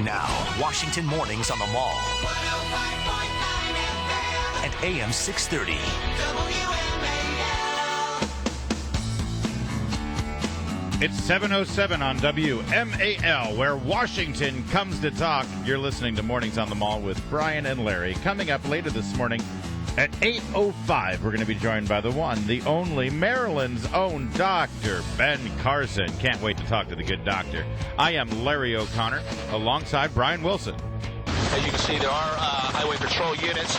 Now, Washington Mornings on the Mall. 105.9 FM. And AM 630. WMAL. It's 7:07 on WMAL, where Washington comes to talk. You're listening to Mornings on the Mall with Brian and Larry. Coming up later this morning at 8:05, we're going to be joined by the one, the only, Maryland's own Dr. Ben Carson. Can't wait to talk to the good doctor. I am Larry O'Connor, alongside Brian Wilson. As you can see, there are highway patrol units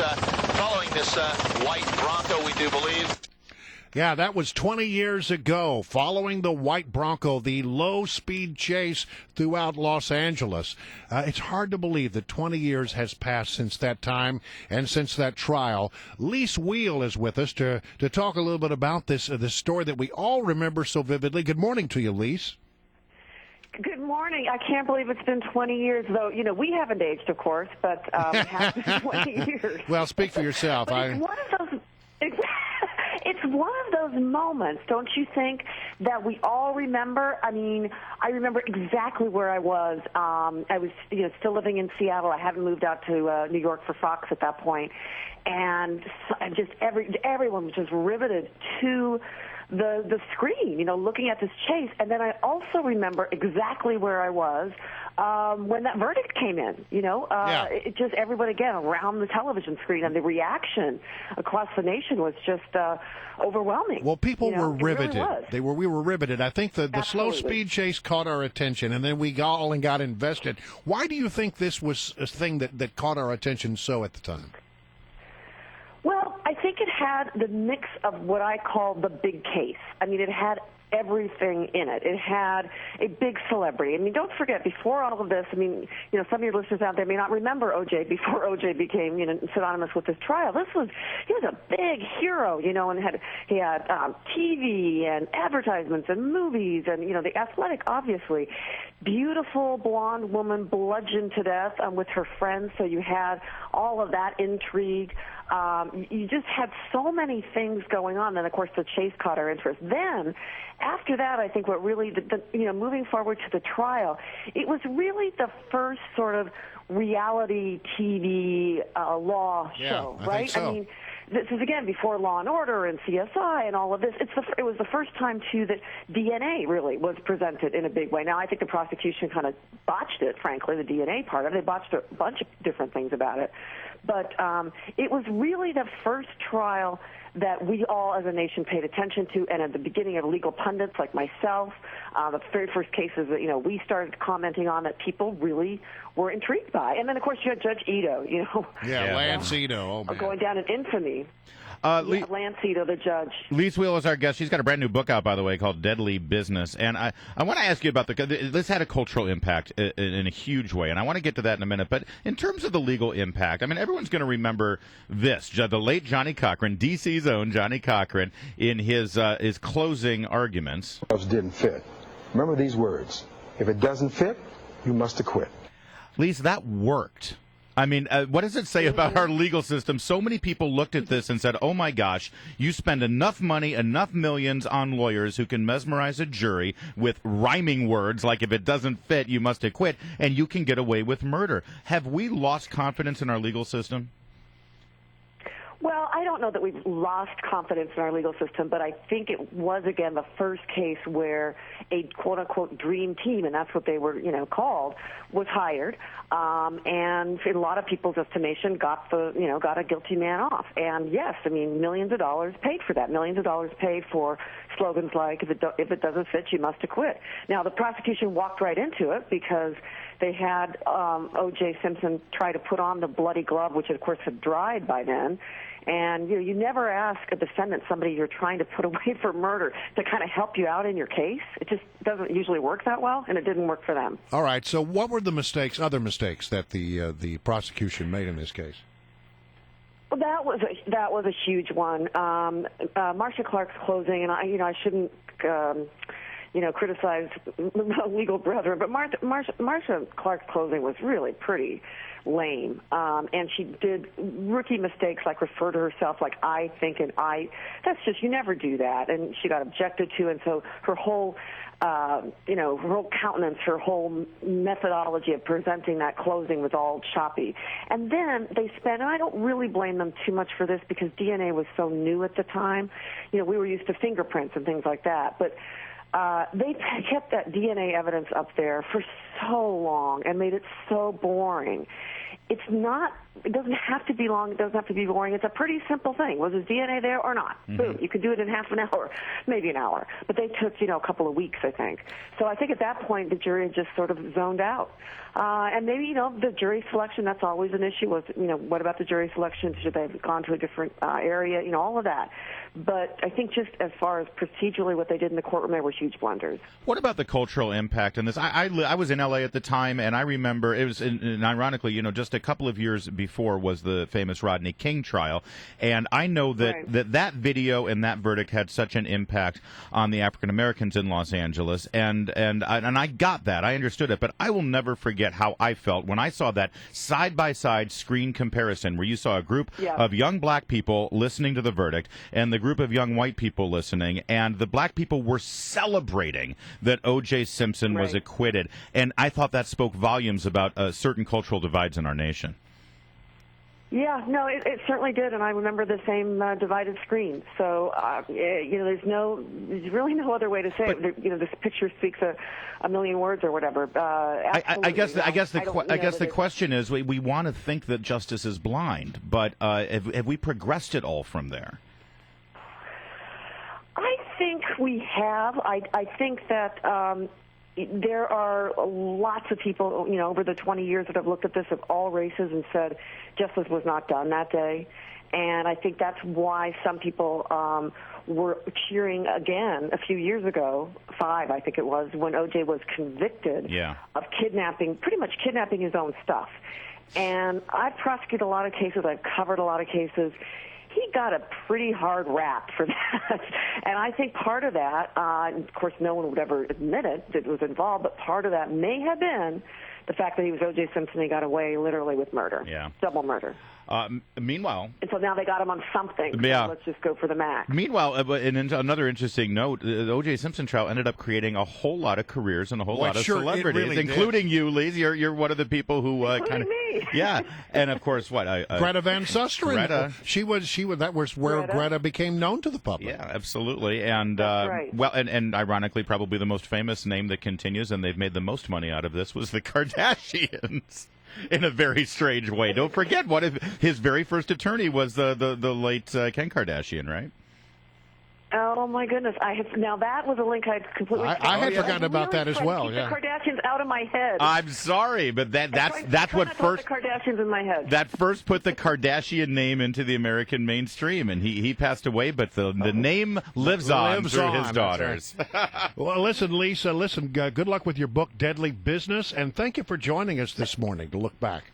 following this white Bronco, we do believe. Yeah, that was 20 years ago, following the white Bronco, the low-speed chase throughout Los Angeles. It's hard to believe that 20 years has passed since that time and since that trial. Lis Wiehl is with us to talk a little bit about this story that we all remember so vividly. Good morning to you, Lis. Good morning. I can't believe it's been 20 years, though. You know, we haven't aged, of course, but it has been 20 years. Well, speak for yourself. It's one of those... It's one of those moments, don't you think, that we all remember? I mean, I remember exactly where I was. I was, still living in Seattle. I hadn't moved out to New York for Fox at that point, and just everyone was just riveted to the screen, looking at this chase. And then I also remember exactly where I was when that verdict came in. It just everyone again around the television screen, and the reaction across the nation was just overwhelming. Well, people were riveted. Really We were riveted. I think the slow speed chase caught our attention, and then we all got invested. Why do you think this was a thing that caught our attention so at the time? Well, I think it had the mix of what I call the big case. I mean, it had everything in it. It had a big celebrity. I mean, don't forget, before all of this, some of your listeners out there may not remember O.J. before O.J. became, synonymous with this trial. He was a big hero, and he had TV and advertisements and movies and, The Athletic, obviously. Beautiful blonde woman bludgeoned to death with her friends, so you had all of that intrigue. You just had so many things going on. Then, of course, the chase caught our interest. Then, after that, I think what really, moving forward to the trial, it was really the first sort of reality TV law show, right? I think so. I mean, this is, again, before Law & Order and CSI and all of this. It was the first time, too, that DNA really was presented in a big way. Now, I think the prosecution kind of botched it, frankly, the DNA part of it. They botched a bunch of different things about it. But it was really the first trial that we all as a nation paid attention to, and at the beginning of legal pundits like myself, the very first cases that, we started commenting on that people really were intrigued by. And then, of course, you had Judge Ito, Lance Ito, going down in infamy. Lance Ito, the judge. Lis Wiehl is our guest. She's got a brand new book out, by the way, called Deadly Business. And I want to ask you about this had a cultural impact in a huge way, and I want to get to that in a minute. But in terms of the legal impact, I mean, everyone's going to remember this. The late Johnny Cochran, D.C.'s own Johnny Cochran, in his closing arguments. Didn't fit. Remember these words. If it doesn't fit, you must acquit. Lis, that worked. I mean, what does it say about our legal system? So many people looked at this and said, oh, my gosh, you spend enough money, enough millions on lawyers who can mesmerize a jury with rhyming words like if it doesn't fit, you must acquit, and you can get away with murder. Have we lost confidence in our legal system? Well, I don't know that we've lost confidence in our legal system, but I think it was, again, the first case where a quote-unquote dream team, and that's what they were, called, was hired, and in a lot of people's estimation got a guilty man off. And yes, I mean, millions of dollars paid for that. Millions of dollars paid for slogans like, if it doesn't fit, you must acquit. Now, the prosecution walked right into it because they had O.J. Simpson try to put on the bloody glove, which, of course, had dried by then. And you never ask a defendant, somebody you're trying to put away for murder, to kind of help you out in your case. It just doesn't usually work that well, and it didn't work for them. All right. So, what were the other mistakes that the prosecution made in this case? Well, that was a huge one. Marcia Clark's closing, and I shouldn't criticized legal brethren. But Marcia Clark's closing was really pretty lame, and she did rookie mistakes like refer to herself like I think and I. That's just, you never do that, and she got objected to, and so her whole her whole countenance, her whole methodology of presenting that closing was all choppy. And then they spent, and I don't really blame them too much for this because DNA was so new at the time. We were used to fingerprints and things like that, but they kept that DNA evidence up there for so long and made it so boring. It doesn't have to be long. It doesn't have to be boring. It's a pretty simple thing. Was his DNA there or not? Mm-hmm. Boom. You could do it in half an hour, maybe an hour. But they took, a couple of weeks, I think. So I think at that point the jury had just sort of zoned out. And maybe, the jury selection, that's always an issue. Was, what about the jury selection? Should they have gone to a different area? All of that. But I think just as far as procedurally what they did in the courtroom, they were huge blunders. What about the cultural impact in this? I was in L.A. at the time, and I remember it was, and ironically, just a couple of years before was the famous Rodney King trial, and I know that right. that video and that verdict had such an impact on the African Americans in Los Angeles, and I got that, I understood it, but I will never forget how I felt when I saw that side-by-side screen comparison where you saw a group of young black people listening to the verdict and the group of young white people listening, and the black people were celebrating that O.J. Simpson was acquitted, and I thought that spoke volumes about certain cultural divides in our nation. Yeah, no, it certainly did, and I remember the same divided screen. So, there's really no other way to say it. This picture speaks a million words or whatever. I guess the question is, we want to think that justice is blind, but have we progressed at all from there? I think we have. I think that there are lots of people, over the 20 years that have looked at this of all races and said justice was not done that day. And I think that's why some people were cheering again a few years ago, 5 I think it was, when O.J. was convicted of pretty much kidnapping his own stuff. And I've prosecuted a lot of cases. I've covered a lot of cases. He got a pretty hard rap for that. And I think part of that, of course, no one would ever admit it that was involved, but part of that may have been the fact that he was O.J. Simpson and he got away literally with murder, double murder. Meanwhile, and so now they got him on something. So let's just go for the max. Meanwhile, and another interesting note: the O.J. Simpson trial ended up creating a whole lot of careers and a whole lot of celebrities, really including you, Lis. You're one of the people who kind of and of course, Greta Van Susteren. Greta, she was that was where Greta became known to the public. Yeah, absolutely, and right. and ironically, probably the most famous name that continues, and they've made the most money out of this, was the Kardashians. In a very strange way. Don't forget, what if his very first attorney was the late Ken Kardashian, right? Oh my goodness! Now that was a link I had completely. I had forgotten about that as well. Keep the Kardashians out of my head. I'm sorry, but that's what first the Kardashians in my head. That first put the Kardashian name into the American mainstream, and he passed away, but the name lives on through his daughters. Right. Well, listen, Lisa. Good luck with your book, Deadly Business, and thank you for joining us this morning to look back.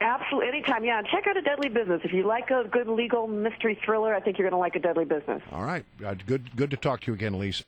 Absolutely, anytime. Yeah, check out A Deadly Business. If you like a good legal mystery thriller, I think you're going to like A Deadly Business. All right. Good to talk to you again, Lisa.